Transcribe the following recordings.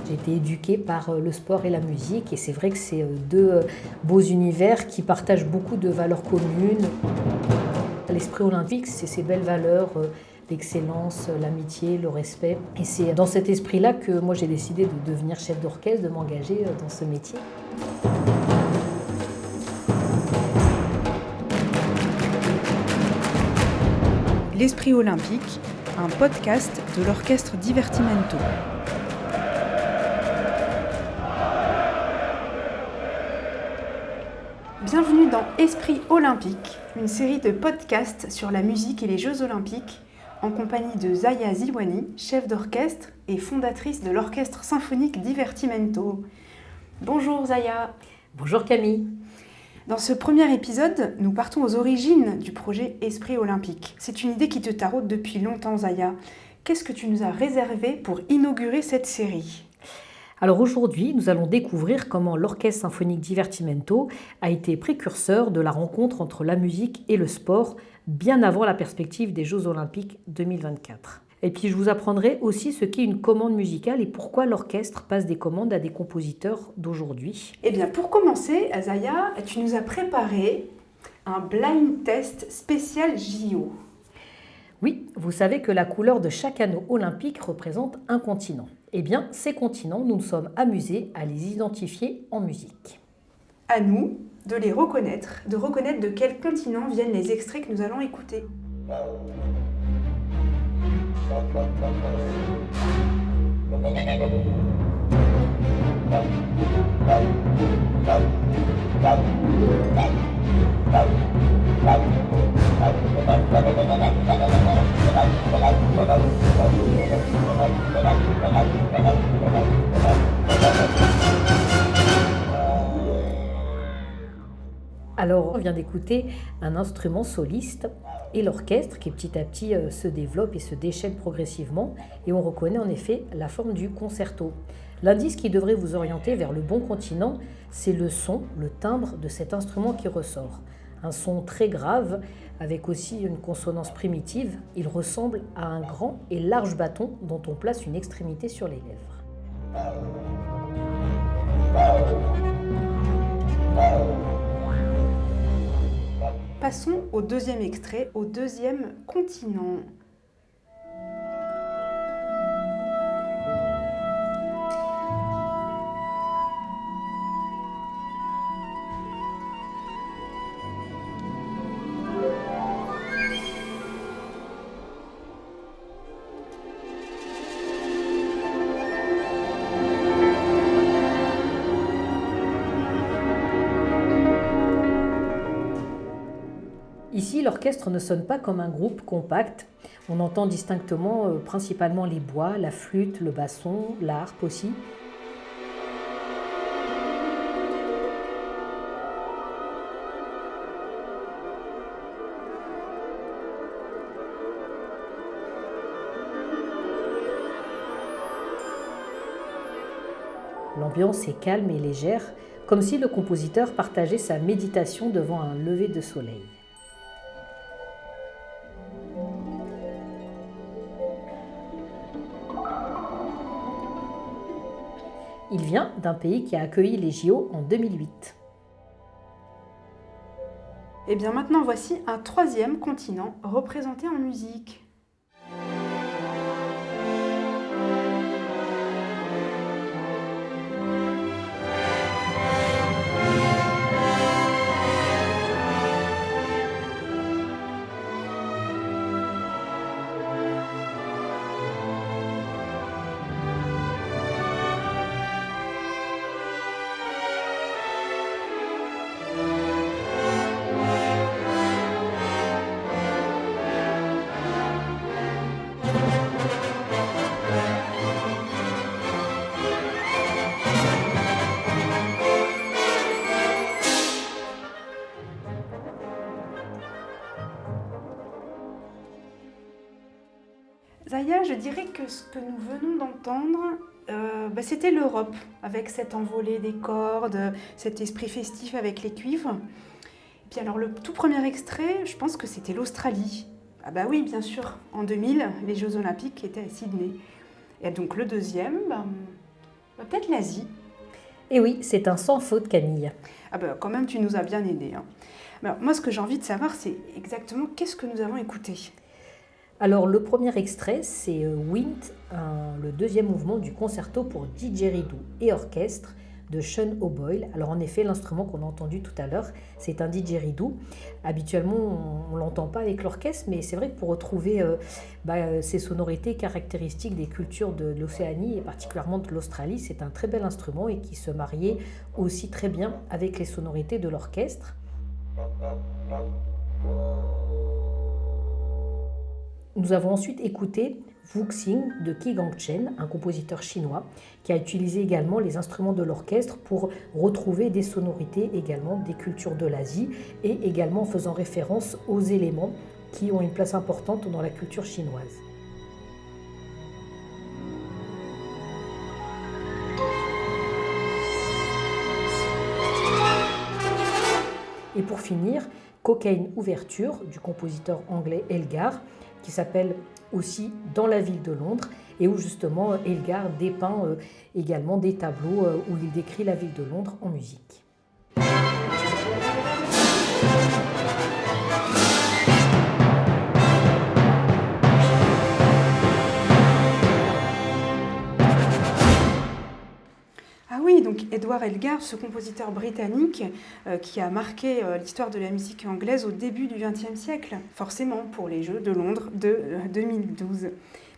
J'ai été éduquée par le sport et la musique et c'est vrai que c'est deux beaux univers qui partagent beaucoup de valeurs communes. L'esprit olympique, c'est ces belles valeurs, l'excellence, l'amitié, le respect. Et c'est dans cet esprit-là que moi j'ai décidé de devenir chef d'orchestre, de m'engager dans ce métier. L'Esprit olympique, un podcast de l'orchestre Divertimento. Bienvenue dans Esprit olympique, une série de podcasts sur la musique et les Jeux olympiques, en compagnie de Zaya Ziwani, chef d'orchestre et fondatrice de l'orchestre symphonique Divertimento. Bonjour Zaya. Bonjour Camille. Dans ce premier épisode, nous partons aux origines du projet Esprit olympique. C'est une idée qui te taraude depuis longtemps, Zaya. Qu'est-ce que tu nous as réservé pour inaugurer cette série ? Alors aujourd'hui, nous allons découvrir comment l'orchestre symphonique Divertimento a été précurseur de la rencontre entre la musique et le sport, bien avant la perspective des Jeux olympiques 2024. Et puis je vous apprendrai aussi ce qu'est une commande musicale et pourquoi l'orchestre passe des commandes à des compositeurs d'aujourd'hui. Eh bien, pour commencer, Zaya, tu nous as préparé un blind test spécial JO. Oui, vous savez que la couleur de chaque anneau olympique représente un continent. Eh bien, ces continents, nous nous sommes amusés à les identifier en musique. À nous de les reconnaître, de quel continent viennent les extraits que nous allons écouter. Alors, on vient d'écouter un instrument soliste et l'orchestre qui petit à petit se développe et se déchaîne progressivement et on reconnaît en effet la forme du concerto. L'indice qui devrait vous orienter vers le bon continent, c'est le son, le timbre de cet instrument qui ressort. Un son très grave avec aussi une consonance primitive. Il ressemble à un grand et large bâton dont on place une extrémité sur les lèvres. Passons au deuxième extrait, au deuxième continent. Ici, l'orchestre ne sonne pas comme un groupe compact. On entend distinctement principalement les bois, la flûte, le basson, la harpe aussi. L'ambiance est calme et légère, comme si le compositeur partageait sa méditation devant un lever de soleil. Il vient d'un pays qui a accueilli les JO en 2008. Et bien maintenant, voici un troisième continent représenté en musique. Zaya, je dirais que ce que nous venons d'entendre, c'était l'Europe, avec cette envolée des cordes, cet esprit festif avec les cuivres. Et puis alors le tout premier extrait, je pense que c'était l'Australie. Ah bah oui, bien sûr, en 2000, les Jeux Olympiques étaient à Sydney. Et donc le deuxième, Peut-être l'Asie. Et oui, c'est un sans faute, Camille. Ah bah quand même, tu nous as bien aidés, hein. Alors, moi, ce que j'ai envie de savoir, c'est exactement qu'est-ce que nous avons écouté. Alors, le premier extrait, c'est Wind, le deuxième mouvement du concerto pour didgeridoo et orchestre de Sean O'Boyle. Alors, en effet, l'instrument qu'on a entendu tout à l'heure, c'est un didgeridoo. Habituellement, on ne l'entend pas avec l'orchestre, mais c'est vrai que pour retrouver ces sonorités caractéristiques des cultures de l'Océanie et particulièrement de l'Australie, c'est un très bel instrument et qui se mariait aussi très bien avec les sonorités de l'orchestre. Nous avons ensuite écouté Wuxing de Qi Gangchen, un compositeur chinois, qui a utilisé également les instruments de l'orchestre pour retrouver des sonorités également des cultures de l'Asie et également en faisant référence aux éléments qui ont une place importante dans la culture chinoise. Et pour finir, Cocaine Ouverture du compositeur anglais Elgar, qui s'appelle aussi Dans la ville de Londres, et où justement Elgar dépeint également des tableaux où il décrit la ville de Londres en musique. Ah oui, donc Edward Elgar, ce compositeur britannique qui a marqué l'histoire de la musique anglaise au début du XXe siècle, forcément pour les Jeux de Londres de 2012.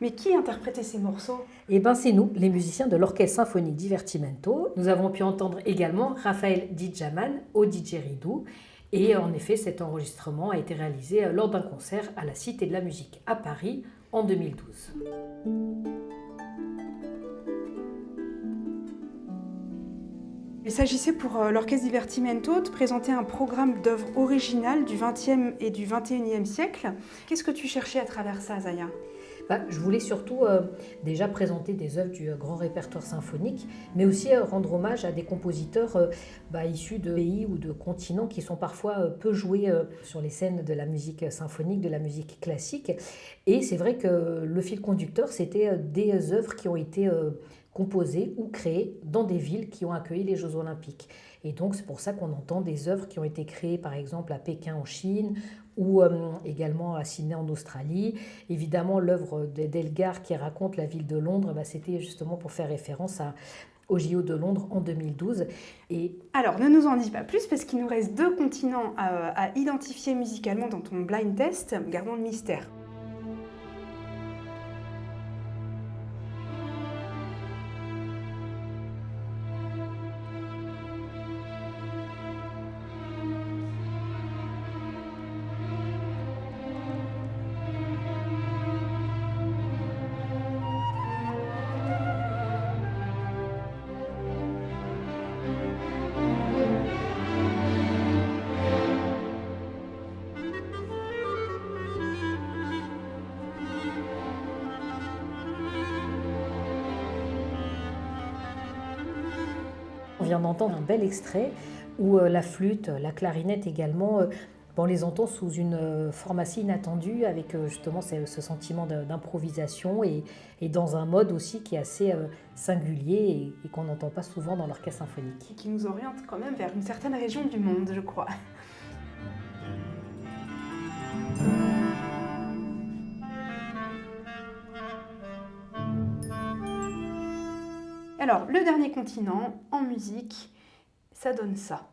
Mais qui interprétait ces morceaux? Eh bien, c'est nous, les musiciens de l'Orchestre Symphonique Divertimento. Nous avons pu entendre également Raphaël Didjaman au didgeridoo. Et en effet, cet enregistrement a été réalisé lors d'un concert à la Cité de la Musique à Paris en 2012. Il s'agissait pour l'Orchestre Divertimento de présenter un programme d'œuvres originales du XXe et du XXIe siècle. Qu'est-ce que tu cherchais à travers ça, Zaya? Je voulais surtout déjà présenter des œuvres du grand répertoire symphonique, mais aussi rendre hommage à des compositeurs issus de pays ou de continents qui sont parfois peu joués sur les scènes de la musique symphonique, de la musique classique. Et c'est vrai que le fil conducteur, c'était des œuvres qui ont été composées ou créées dans des villes qui ont accueilli les Jeux Olympiques. Et donc c'est pour ça qu'on entend des œuvres qui ont été créées par exemple à Pékin en Chine ou également à Sydney en Australie. Évidemment l'œuvre d'Elgar qui raconte la ville de Londres, c'était justement pour faire référence au JO de Londres en 2012. Et alors, ne nous en dis pas plus parce qu'il nous reste 2 continents à identifier musicalement dans ton blind test. Gardons le mystère. On vient d'entendre un bel extrait où la flûte, la clarinette également, on les entend sous une forme assez inattendue avec justement ce sentiment d'improvisation et dans un mode aussi qui est assez singulier et qu'on n'entend pas souvent dans l'orchestre symphonique. Et qui nous oriente quand même vers une certaine région du monde, je crois. Alors, le dernier continent, en musique, ça donne ça.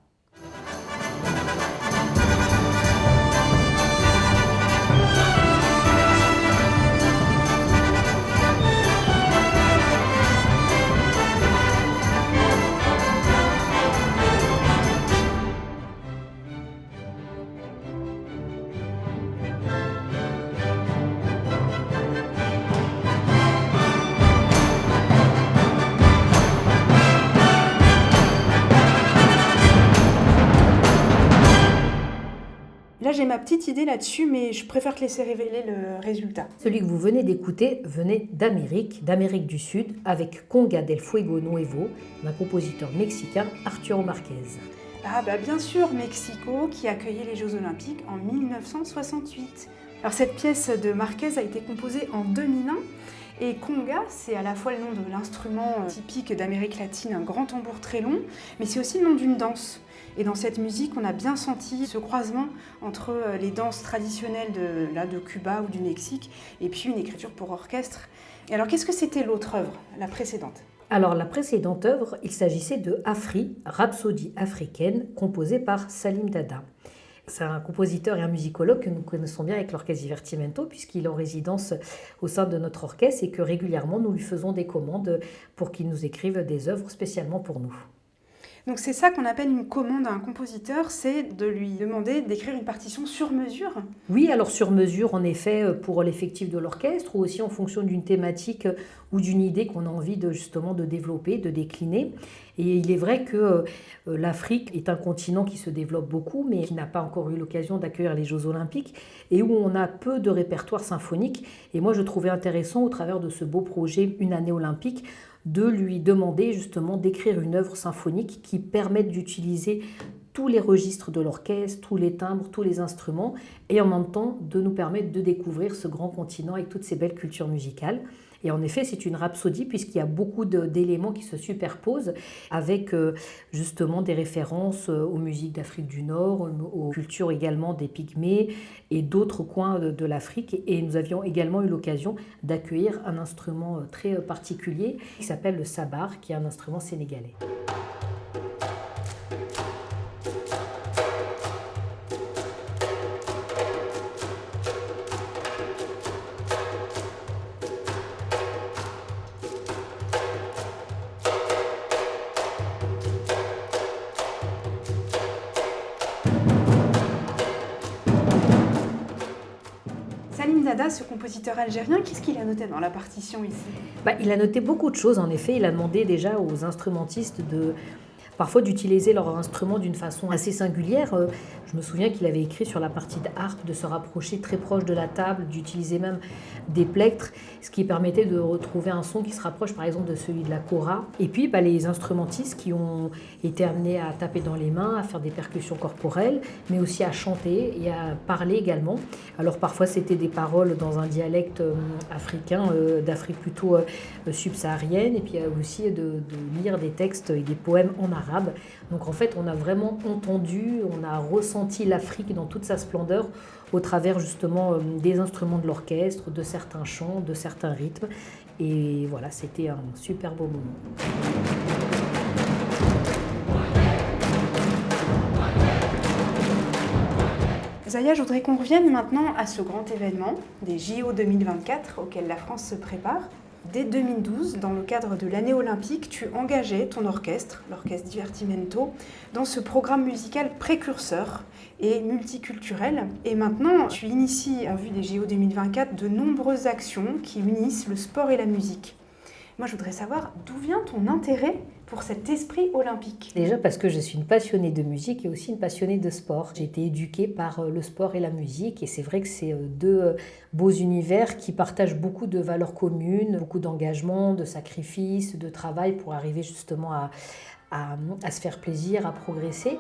Là, j'ai ma petite idée là-dessus, mais je préfère te laisser révéler le résultat. Celui que vous venez d'écouter venait d'Amérique du Sud, avec Conga del Fuego Nuevo, d'un compositeur mexicain, Arturo Márquez. Ah bien sûr, Mexico, qui accueillait les Jeux Olympiques en 1968. Alors cette pièce de Márquez a été composée en 2001, Et conga, c'est à la fois le nom de l'instrument typique d'Amérique latine, un grand tambour très long, mais c'est aussi le nom d'une danse. Et dans cette musique, on a bien senti ce croisement entre les danses traditionnelles de Cuba ou du Mexique et puis une écriture pour orchestre. Et alors, qu'est-ce que c'était l'autre œuvre, la précédente ? Alors la précédente œuvre, il s'agissait de Afri, Rhapsodie africaine, composée par Salim Dada. C'est un compositeur et un musicologue que nous connaissons bien avec l'Orchestre Divertimento, puisqu'il est en résidence au sein de notre orchestre et que régulièrement nous lui faisons des commandes pour qu'il nous écrive des œuvres spécialement pour nous. Donc c'est ça qu'on appelle une commande à un compositeur, c'est de lui demander d'écrire une partition sur mesure. Oui, alors sur mesure en effet pour l'effectif de l'orchestre ou aussi en fonction d'une thématique ou d'une idée qu'on a envie justement de développer, de décliner. Et il est vrai que l'Afrique est un continent qui se développe beaucoup mais qui n'a pas encore eu l'occasion d'accueillir les Jeux Olympiques et où on a peu de répertoire symphonique. Et moi je trouvais intéressant au travers de ce beau projet Une année olympique de lui demander justement d'écrire une œuvre symphonique qui permette d'utiliser tous les registres de l'orchestre, tous les timbres, tous les instruments, et en même temps de nous permettre de découvrir ce grand continent avec toutes ces belles cultures musicales. Et en effet, c'est une rhapsodie puisqu'il y a beaucoup d'éléments qui se superposent avec justement des références aux musiques d'Afrique du Nord, aux cultures également des Pygmées et d'autres coins de l'Afrique. Et nous avions également eu l'occasion d'accueillir un instrument très particulier qui s'appelle le sabar, qui est un instrument sénégalais. Salim Dada, ce compositeur algérien, qu'est-ce qu'il a noté dans la partition ici ? Il a noté beaucoup de choses, en effet. Il a demandé déjà aux instrumentistes parfois d'utiliser leur instrument d'une façon assez singulière. Je me souviens qu'il avait écrit sur la partie d'harpe de se rapprocher très proche de la table, d'utiliser même des plectres, ce qui permettait de retrouver un son qui se rapproche par exemple de celui de la kora. Et puis les instrumentistes qui ont été amenés à taper dans les mains, à faire des percussions corporelles, mais aussi à chanter et à parler également. Alors parfois c'était des paroles dans un dialecte africain, d'Afrique plutôt subsaharienne, et puis aussi de lire des textes et des poèmes en arabe. Donc en fait on a vraiment entendu, on a ressenti l'Afrique dans toute sa splendeur au travers justement des instruments de l'orchestre, de certains chants, de certains rythmes. Et voilà, c'était un super beau moment. Zaya, je voudrais qu'on revienne maintenant à ce grand événement des JO 2024 auquel la France se prépare. Dès 2012, dans le cadre de l'année olympique, tu engageais ton orchestre, l'Orchestre Divertimento, dans ce programme musical précurseur et multiculturel. Et maintenant, tu inities, en vue des JO 2024, de nombreuses actions qui unissent le sport et la musique. Moi, je voudrais savoir d'où vient ton intérêt pour cet esprit olympique. Déjà parce que je suis une passionnée de musique et aussi une passionnée de sport. J'ai été éduquée par le sport et la musique et c'est vrai que c'est deux beaux univers qui partagent beaucoup de valeurs communes, beaucoup d'engagement, de sacrifices, de travail pour arriver justement à se faire plaisir, à progresser.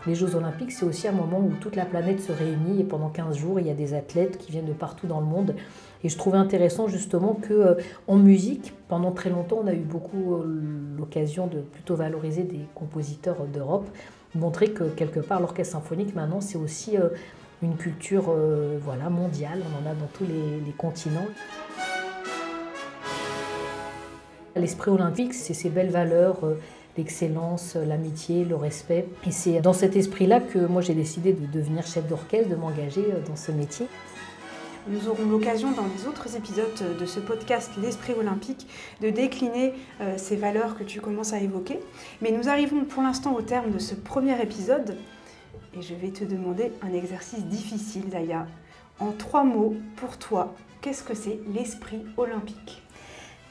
Les Jeux Olympiques, c'est aussi un moment où toute la planète se réunit et pendant 15 jours, il y a des athlètes qui viennent de partout dans le monde. Et je trouvais intéressant justement qu'en musique, pendant très longtemps, on a eu beaucoup l'occasion de plutôt valoriser des compositeurs d'Europe, montrer que quelque part l'orchestre symphonique maintenant c'est aussi une culture mondiale, on en a dans tous les continents. L'esprit olympique, c'est ces belles valeurs, l'excellence, l'amitié, le respect. Et c'est dans cet esprit-là que moi j'ai décidé de devenir chef d'orchestre, de m'engager dans ce métier. Nous aurons l'occasion dans les autres épisodes de ce podcast L'Esprit Olympique de décliner ces valeurs que tu commences à évoquer. Mais nous arrivons pour l'instant au terme de ce premier épisode et je vais te demander un exercice difficile, Zaya. En 3 mots, pour toi, qu'est-ce que c'est l'Esprit Olympique ?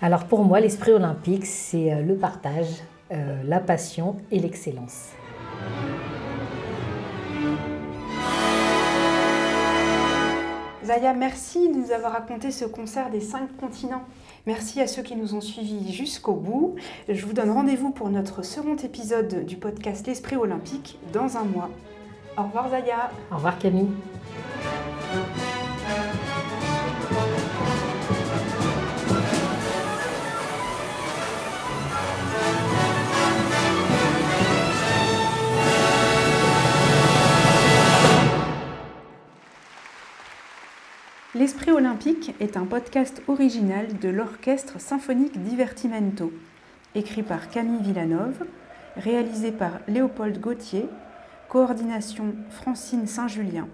Alors pour moi, l'Esprit Olympique, c'est le partage, la passion et l'excellence. Zaya, merci de nous avoir raconté ce concert des 5 continents. Merci à ceux qui nous ont suivis jusqu'au bout. Je vous donne rendez-vous pour notre second épisode du podcast L'Esprit Olympique dans un mois. Au revoir Zaya. Au revoir Camille. L'Esprit olympique est un podcast original de l'Orchestre symphonique Divertimento, écrit par Camille Villanove, réalisé par Léopold Gauthier, coordination Francine Saint-Julien.